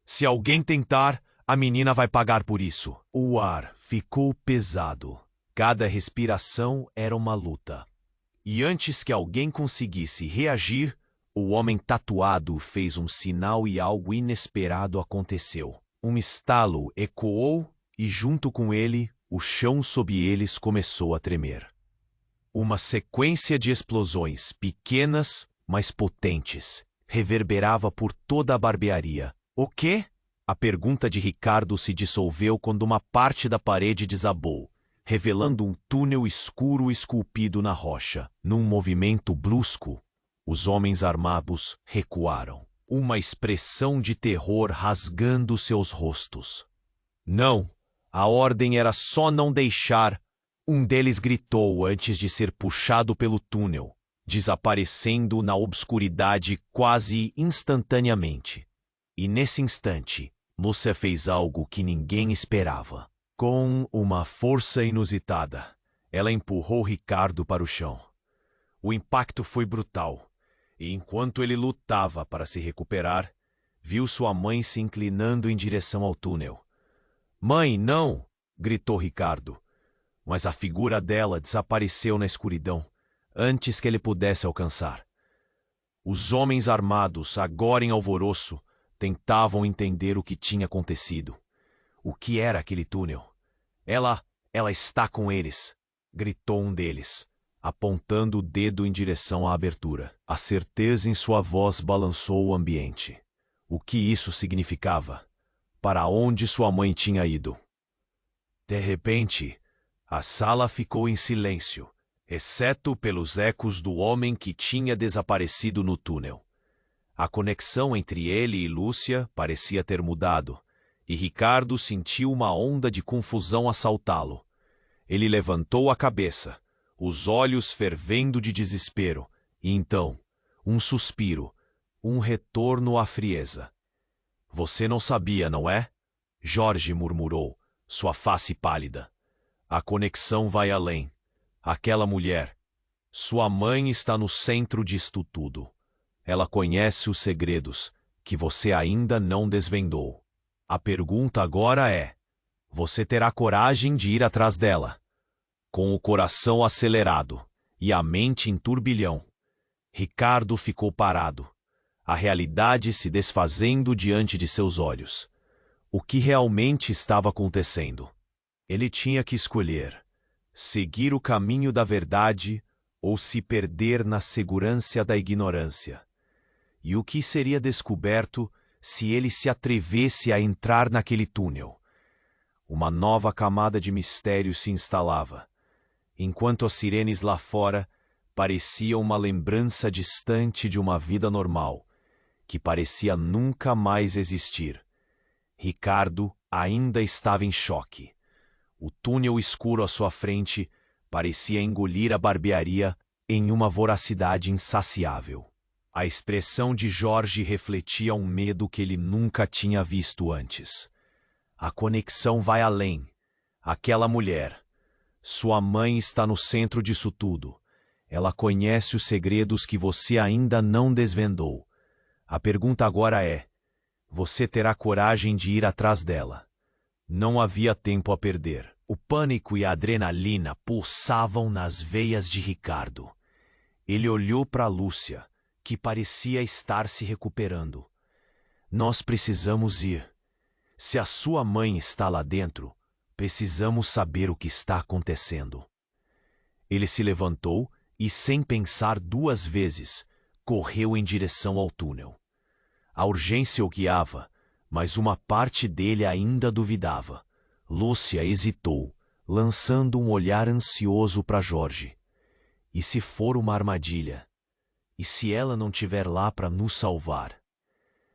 A: Se alguém tentar, a menina vai pagar por isso. O ar ficou pesado. Cada respiração era uma luta. E antes que alguém conseguisse reagir, o homem tatuado fez um sinal e algo inesperado aconteceu. Um estalo ecoou e, junto com ele, o chão sob eles começou a tremer. Uma sequência de explosões, pequenas, mas potentes, reverberava por toda a barbearia. O quê? A pergunta de Ricardo se dissolveu quando uma parte da parede desabou, revelando um túnel escuro esculpido na rocha. Num movimento brusco, os homens armados recuaram, uma expressão de terror rasgando seus rostos. Não, a ordem era só não deixar. Um deles gritou antes de ser puxado pelo túnel, desaparecendo na obscuridade quase instantaneamente. E nesse instante, Lúcia fez algo que ninguém esperava. Com uma força inusitada, ela empurrou Ricardo para o chão. O impacto foi brutal, e enquanto ele lutava para se recuperar, viu sua mãe se inclinando em direção ao túnel. "Mãe, não!" gritou Ricardo, mas a figura dela desapareceu na escuridão, antes que ele pudesse alcançar. Os homens armados, agora em alvoroço, tentavam entender o que tinha acontecido. O que era aquele túnel? Ela está com eles, gritou um deles, apontando o dedo em direção à abertura. A certeza em sua voz balançou o ambiente. O que isso significava? Para onde sua mãe tinha ido? De repente, a sala ficou em silêncio, exceto pelos ecos do homem que tinha desaparecido no túnel. A conexão entre ele e Lúcia parecia ter mudado, e Ricardo sentiu uma onda de confusão assaltá-lo. Ele levantou a cabeça, os olhos fervendo de desespero, e então, um suspiro, um retorno à frieza. "Você não sabia, não é?" Jorge murmurou, sua face pálida. "A conexão vai além. Aquela mulher, sua mãe, está no centro disto tudo. Ela conhece os segredos que você ainda não desvendou. A pergunta agora é: você terá coragem de ir atrás dela?" Com o coração acelerado e a mente em turbilhão, Ricardo ficou parado, a realidade se desfazendo diante de seus olhos. O que realmente estava acontecendo? Ele tinha que escolher: seguir o caminho da verdade ou se perder na segurança da ignorância. E o que seria descoberto se ele se atrevesse a entrar naquele túnel? Uma nova camada de mistério se instalava, enquanto as sirenes lá fora pareciam uma lembrança distante de uma vida normal, que parecia nunca mais existir. Ricardo ainda estava em choque. O túnel escuro à sua frente parecia engolir a barbearia em uma voracidade insaciável. A expressão de Jorge refletia um medo que ele nunca tinha visto antes. A conexão vai além. Aquela mulher. Sua mãe está no centro disso tudo. Ela conhece os segredos que você ainda não desvendou. A pergunta agora é: você terá coragem de ir atrás dela? Não havia tempo a perder. O pânico e a adrenalina pulsavam nas veias de Ricardo. Ele olhou para Lúcia, que parecia estar se recuperando. "Nós precisamos ir. Se a sua mãe está lá dentro, precisamos saber o que está acontecendo." Ele se levantou e, sem pensar duas vezes, correu em direção ao túnel. A urgência o guiava, mas uma parte dele ainda duvidava. Lúcia hesitou, lançando um olhar ansioso para Jorge. E se for uma armadilha? E se ela não estiver lá para nos salvar?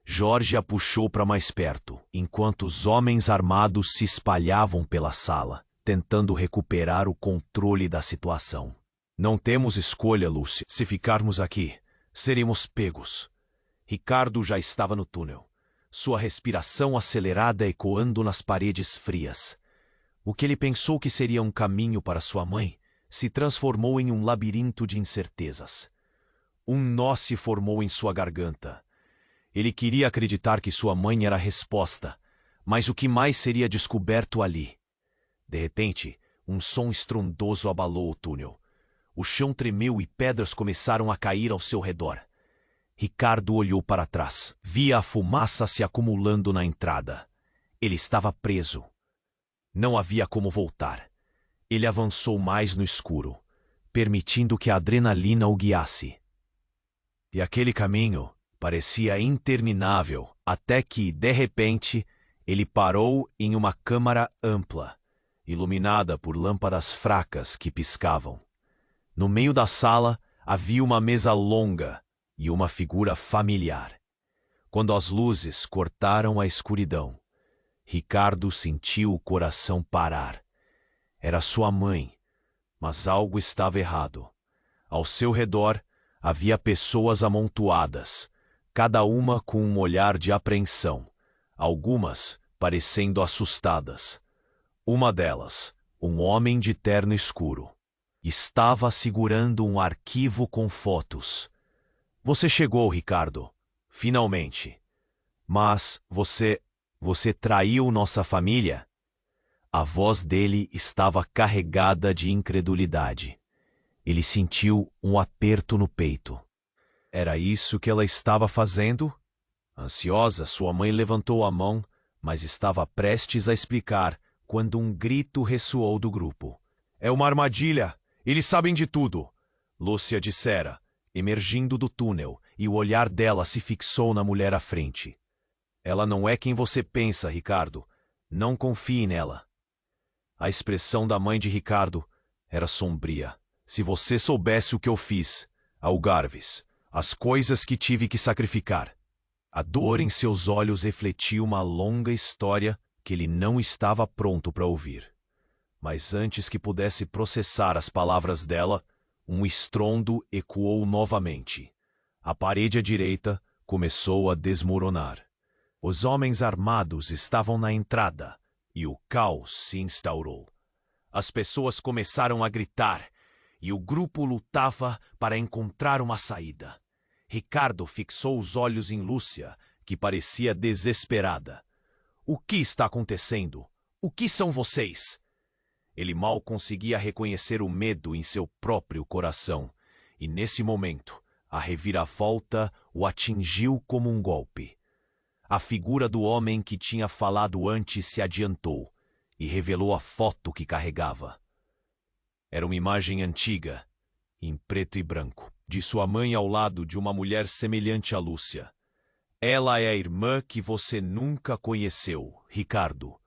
A: Jorge a puxou para mais perto, enquanto os homens armados se espalhavam pela sala, tentando recuperar o controle da situação. "Não temos escolha, Lúcia. Se ficarmos aqui, seremos pegos." Ricardo já estava no túnel, sua respiração acelerada ecoando nas paredes frias. O que ele pensou que seria um caminho para sua mãe se transformou em um labirinto de incertezas. Um nó se formou em sua garganta. Ele queria acreditar que sua mãe era a resposta, mas o que mais seria descoberto ali? De repente, um som estrondoso abalou o túnel. O chão tremeu e pedras começaram a cair ao seu redor. Ricardo olhou para trás. Via a fumaça se acumulando na entrada. Ele estava preso. Não havia como voltar. Ele avançou mais no escuro, permitindo que a adrenalina o guiasse. E aquele caminho parecia interminável, até que, de repente, ele parou em uma câmara ampla, iluminada por lâmpadas fracas que piscavam. No meio da sala havia uma mesa longa e uma figura familiar. Quando as luzes cortaram a escuridão, Ricardo sentiu o coração parar. Era sua mãe, mas algo estava errado. Ao seu redor havia pessoas amontoadas, cada uma com um olhar de apreensão, algumas parecendo assustadas. Uma delas, um homem de terno escuro, estava segurando um arquivo com fotos. Você chegou, Ricardo. Finalmente. Mas você traiu nossa família? A voz dele estava carregada de incredulidade. Ele sentiu um aperto no peito. Era isso que ela estava fazendo? Ansiosa, sua mãe levantou a mão, mas estava prestes a explicar quando um grito ressoou do grupo. É uma armadilha! Eles sabem de tudo! Lúcia dissera, emergindo do túnel, e o olhar dela se fixou na mulher à frente. Ela não é quem você pensa, Ricardo. Não confie nela. A expressão da mãe de Ricardo era sombria. Se você soubesse o que eu fiz, Algarves, as coisas que tive que sacrificar. A dor em seus olhos refletia uma longa história que ele não estava pronto para ouvir. Mas antes que pudesse processar as palavras dela, um estrondo ecoou novamente. A parede à direita começou a desmoronar. Os homens armados estavam na entrada e o caos se instaurou. As pessoas começaram a gritar e o grupo lutava para encontrar uma saída. Ricardo fixou os olhos em Lúcia, que parecia desesperada. O que está acontecendo? O que são vocês? Ele mal conseguia reconhecer o medo em seu próprio coração, e nesse momento, a reviravolta o atingiu como um golpe. A figura do homem que tinha falado antes se adiantou e revelou a foto que carregava. Era uma imagem antiga, em preto e branco, de sua mãe ao lado de uma mulher semelhante a Lúcia. Ela é a irmã que você nunca conheceu, Ricardo.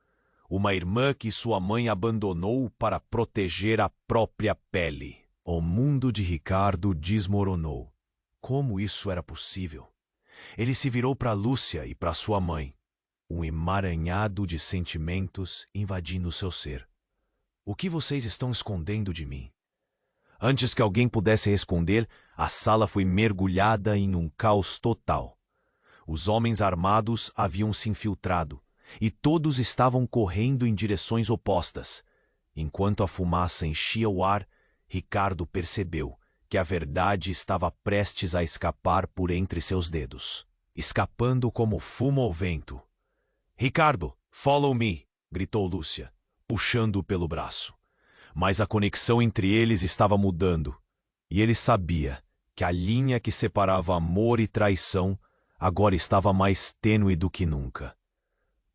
A: Uma irmã que sua mãe abandonou para proteger a própria pele. O mundo de Ricardo desmoronou. Como isso era possível? Ele se virou para Lúcia e para sua mãe. Um emaranhado de sentimentos invadindo seu ser. O que vocês estão escondendo de mim? Antes que alguém pudesse responder, a sala foi mergulhada em um caos total. Os homens armados haviam se infiltrado, e todos estavam correndo em direções opostas. Enquanto a fumaça enchia o ar, Ricardo percebeu que a verdade estava prestes a escapar por entre seus dedos, escapando como fumo ao vento. Ricardo, follow me, gritou Lúcia, puxando-o pelo braço. Mas a conexão entre eles estava mudando, e ele sabia que a linha que separava amor e traição agora estava mais tênue do que nunca.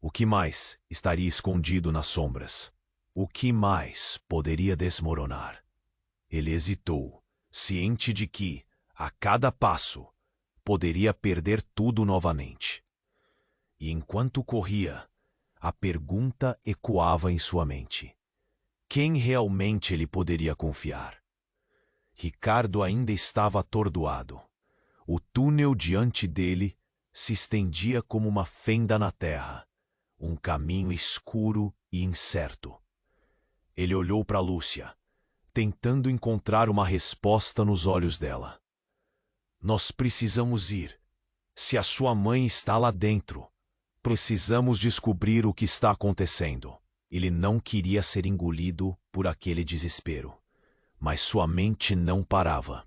A: O que mais estaria escondido nas sombras? O que mais poderia desmoronar? Ele hesitou, ciente de que, a cada passo, poderia perder tudo novamente. E enquanto corria, a pergunta ecoava em sua mente. Quem realmente ele poderia confiar? Ricardo ainda estava atordoado. O túnel diante dele se estendia como uma fenda na terra, um caminho escuro e incerto. Ele olhou para Lúcia, tentando encontrar uma resposta nos olhos dela. Nós precisamos ir. Se a sua mãe está lá dentro, precisamos descobrir o que está acontecendo. Ele não queria ser engolido por aquele desespero, mas sua mente não parava.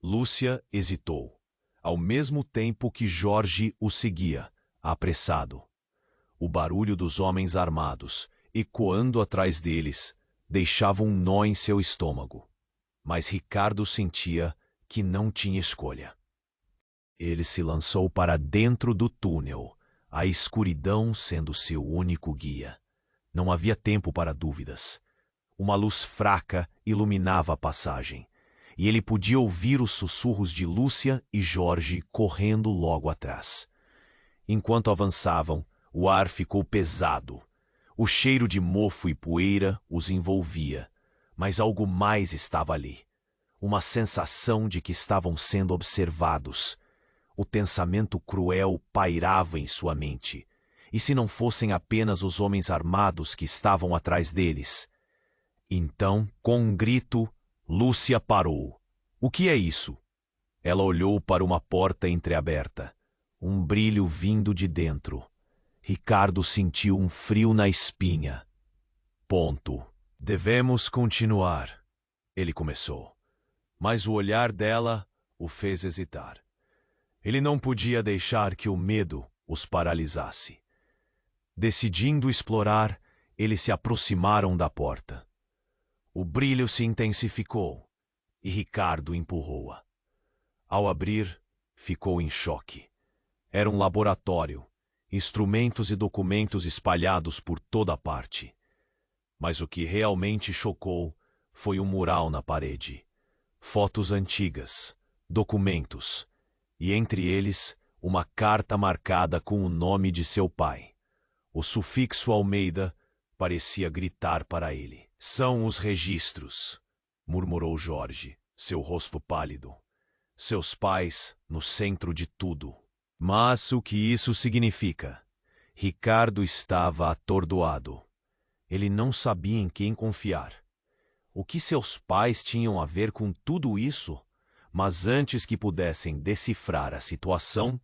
A: Lúcia hesitou, ao mesmo tempo que Jorge o seguia, apressado. O barulho dos homens armados ecoando atrás deles, deixava um nó em seu estômago. Mas Ricardo sentia que não tinha escolha. Ele se lançou para dentro do túnel, a escuridão sendo seu único guia. Não havia tempo para dúvidas. Uma luz fraca iluminava a passagem, e ele podia ouvir os sussurros de Lúcia e Jorge correndo logo atrás. Enquanto avançavam, o ar ficou pesado. O cheiro de mofo e poeira os envolvia, mas algo mais estava ali. Uma sensação de que estavam sendo observados. O pensamento cruel pairava em sua mente. E se não fossem apenas os homens armados que estavam atrás deles? Então, com um grito, Lúcia parou. O que é isso? Ela olhou para uma porta entreaberta. Um brilho vindo de dentro. Ricardo sentiu um frio na espinha. Ponto. Devemos continuar, ele começou. Mas o olhar dela o fez hesitar. Ele não podia deixar que o medo os paralisasse. Decidindo explorar, eles se aproximaram da porta. O brilho se intensificou e Ricardo empurrou-a. Ao abrir, ficou em choque. Era um laboratório, instrumentos e documentos espalhados por toda parte. Mas o que realmente chocou foi um mural na parede. Fotos antigas, documentos, e entre eles uma carta marcada com o nome de seu pai. O sufixo Almeida parecia gritar para ele. São os registros, murmurou Jorge, seu rosto pálido. Seus pais no centro de tudo. Mas o que isso significa? Ricardo estava atordoado. Ele não sabia em quem confiar. O que seus pais tinham a ver com tudo isso? Mas antes que pudessem decifrar a situação,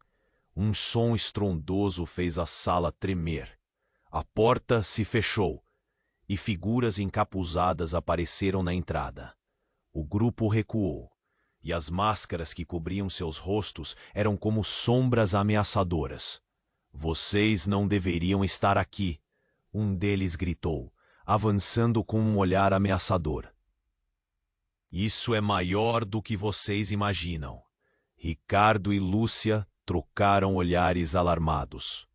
A: um som estrondoso fez a sala tremer. A porta se fechou e figuras encapuzadas apareceram na entrada. O grupo recuou, e as máscaras que cobriam seus rostos eram como sombras ameaçadoras. Vocês não deveriam estar aqui, um deles gritou, avançando com um olhar ameaçador. Isso é maior do que vocês imaginam. Ricardo e Lúcia trocaram olhares alarmados.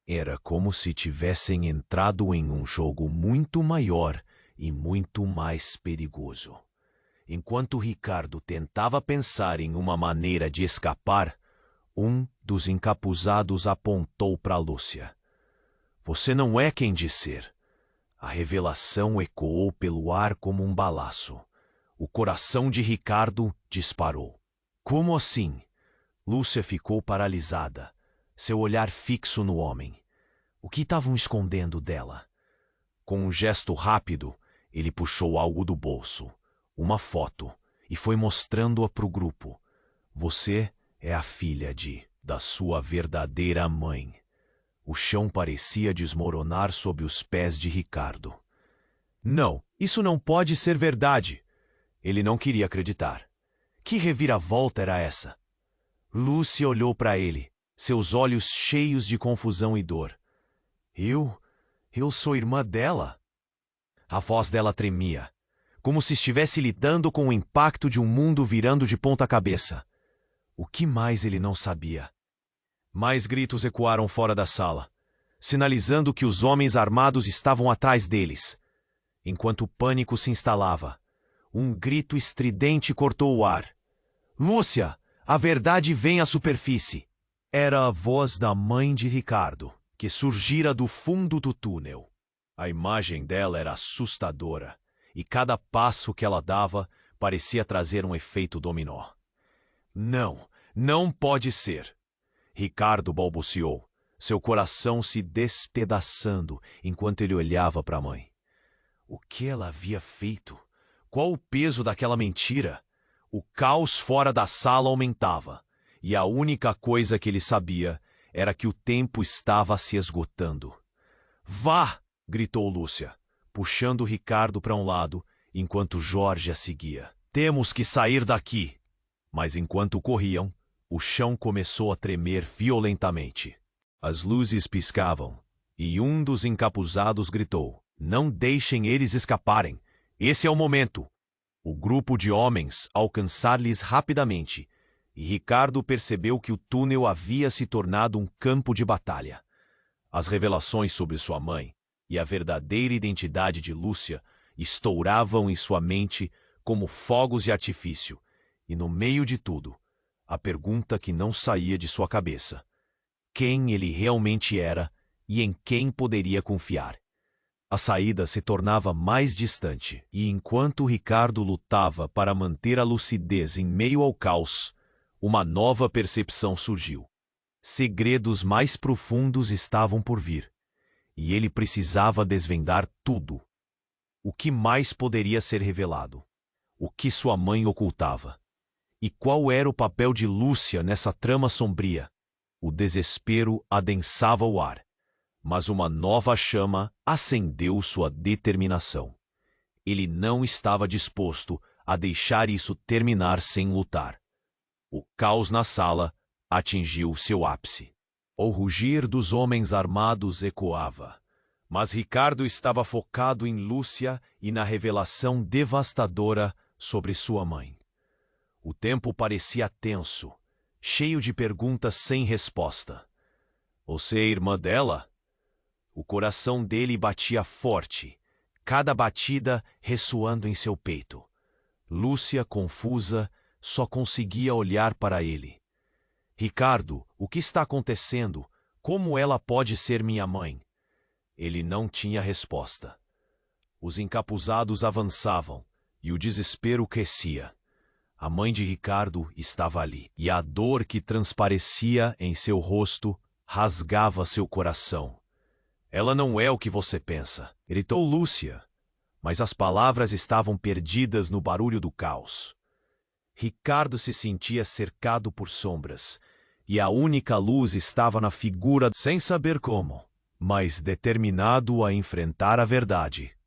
A: Era como se tivessem entrado em um jogo muito maior e muito mais perigoso. Enquanto Ricardo tentava pensar em uma maneira de escapar, um dos encapuzados apontou para Lúcia. Você não é quem diz ser. A revelação ecoou pelo ar como um balaço. O coração de Ricardo disparou. Como assim? Lúcia ficou paralisada, seu olhar fixo no homem. O que estavam escondendo dela? Com um gesto rápido, ele puxou algo do bolso, uma foto, e foi mostrando-a para o grupo. Você é a filha da sua verdadeira mãe. O chão parecia desmoronar sob os pés de Ricardo. Não, isso não pode ser verdade. Ele não queria acreditar. Que reviravolta era essa? Lúcia olhou para ele, seus olhos cheios de confusão e dor. Eu sou irmã dela. A voz dela tremia, como se estivesse lidando com o impacto de um mundo virando de ponta cabeça. O que mais ele não sabia? Mais gritos ecoaram fora da sala, sinalizando que os homens armados estavam atrás deles. Enquanto o pânico se instalava, um grito estridente cortou o ar. Lúcia, a verdade vem à superfície. Era a voz da mãe de Ricardo, que surgira do fundo do túnel. A imagem dela era assustadora, e cada passo que ela dava parecia trazer um efeito dominó. Não pode ser. Ricardo balbuciou, seu coração se despedaçando enquanto ele olhava para a mãe. O que ela havia feito? Qual o peso daquela mentira? O caos fora da sala aumentava, e a única coisa que ele sabia era que o tempo estava se esgotando. Vá! Gritou Lúcia, puxando Ricardo para um lado, enquanto Jorge a seguia. Temos que sair daqui! Mas enquanto corriam, o chão começou a tremer violentamente. As luzes piscavam, e um dos encapuzados gritou. Não deixem eles escaparem. Esse é o momento. O grupo de homens alcançar-lhes rapidamente, e Ricardo percebeu que o túnel havia se tornado um campo de batalha. As revelações sobre sua mãe e a verdadeira identidade de Lúcia estouravam em sua mente como fogos de artifício, e no meio de tudo, a pergunta que não saía de sua cabeça: quem ele realmente era e em quem poderia confiar? A saída se tornava mais distante, e enquanto Ricardo lutava para manter a lucidez em meio ao caos, uma nova percepção surgiu. Segredos mais profundos estavam por vir, e ele precisava desvendar tudo. O que mais poderia ser revelado? O que sua mãe ocultava? E qual era o papel de Lúcia nessa trama sombria? O desespero adensava o ar, mas uma nova chama acendeu sua determinação. Ele não estava disposto a deixar isso terminar sem lutar. O caos na sala atingiu seu ápice. O rugir dos homens armados ecoava, mas Ricardo estava focado em Lúcia e na revelação devastadora sobre sua mãe. O tempo parecia tenso, cheio de perguntas sem resposta. Você é irmã dela? O coração dele batia forte, cada batida ressoando em seu peito. Lúcia, confusa, só conseguia olhar para ele. Ricardo, o que está acontecendo? Como ela pode ser minha mãe? Ele não tinha resposta. Os encapuzados avançavam e o desespero crescia. A mãe de Ricardo estava ali, e a dor que transparecia em seu rosto rasgava seu coração. Ela não é o que você pensa, gritou Lúcia, mas as palavras estavam perdidas no barulho do caos. Ricardo se sentia cercado por sombras, e a única luz estava na figura, sem saber como, mas determinado a enfrentar a verdade.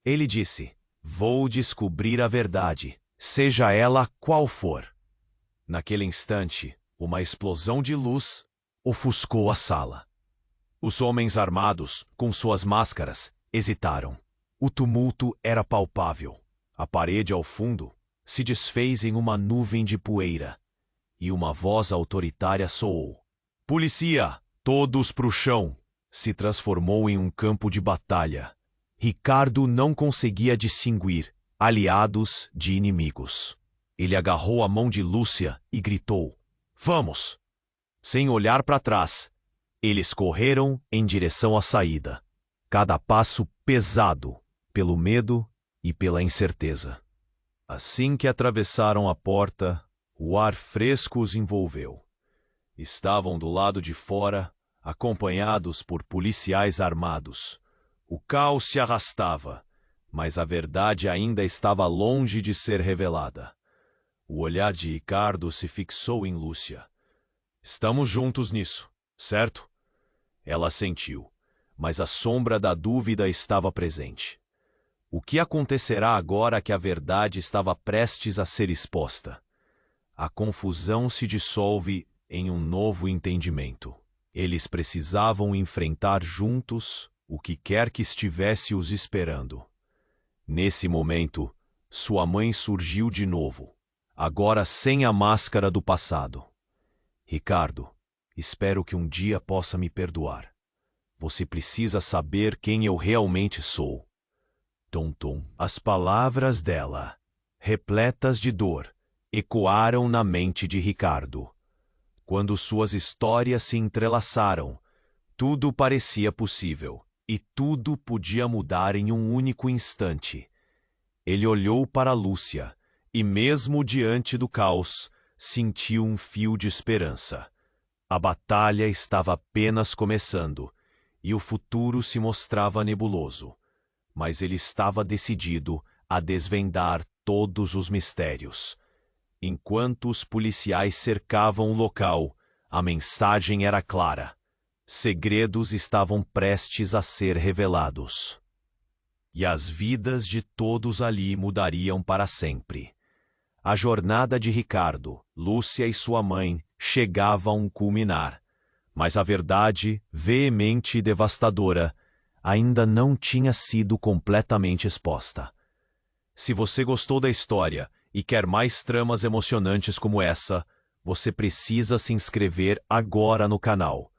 A: Ele disse: vou descobrir a verdade, seja ela qual for. Naquele instante, uma explosão de luz ofuscou a sala. Os homens armados, com suas máscaras, hesitaram. O tumulto era palpável. A parede ao fundo se desfez em uma nuvem de poeira, e uma voz autoritária soou: Polícia, todos pro chão! Se transformou em um campo de batalha. Ricardo não conseguia distinguir aliados de inimigos. Ele agarrou a mão de Lúcia e gritou: Vamos! Sem olhar para trás, eles correram em direção à saída, cada passo pesado pelo medo e pela incerteza. Assim que atravessaram a porta, o ar fresco os envolveu. Estavam do lado de fora, acompanhados por policiais armados. O caos se arrastava, mas a verdade ainda estava longe de ser revelada. O olhar de Ricardo se fixou em Lúcia. Estamos juntos nisso, certo? Ela assentiu, mas a sombra da dúvida estava presente. O que acontecerá agora que a verdade estava prestes a ser exposta? A confusão se dissolve em um novo entendimento. Eles precisavam enfrentar juntos o que quer que estivesse os esperando. Nesse momento, sua mãe surgiu de novo, agora sem a máscara do passado. Ricardo, espero que um dia possa me perdoar. Você precisa saber quem eu realmente sou. Tum-tum. As palavras dela, repletas de dor, ecoaram na mente de Ricardo. Quando suas histórias se entrelaçaram, tudo parecia possível, e tudo podia mudar em um único instante. Ele olhou para Lúcia, e mesmo diante do caos, sentiu um fio de esperança. A batalha estava apenas começando, e o futuro se mostrava nebuloso. Mas ele estava decidido a desvendar todos os mistérios. Enquanto os policiais cercavam o local, a mensagem era clara. Segredos estavam prestes a ser revelados. E as vidas de todos ali mudariam para sempre. A jornada de Ricardo, Lúcia e sua mãe chegava a um culminar, mas a verdade, veemente e devastadora, ainda não tinha sido completamente exposta. Se você gostou da história e quer mais tramas emocionantes como essa, você precisa se inscrever agora no canal.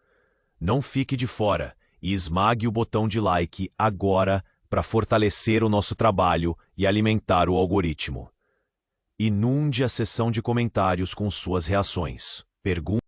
A: Não fique de fora e esmague o botão de like agora para fortalecer o nosso trabalho e alimentar o algoritmo. Inunde a seção de comentários com suas reações, perguntas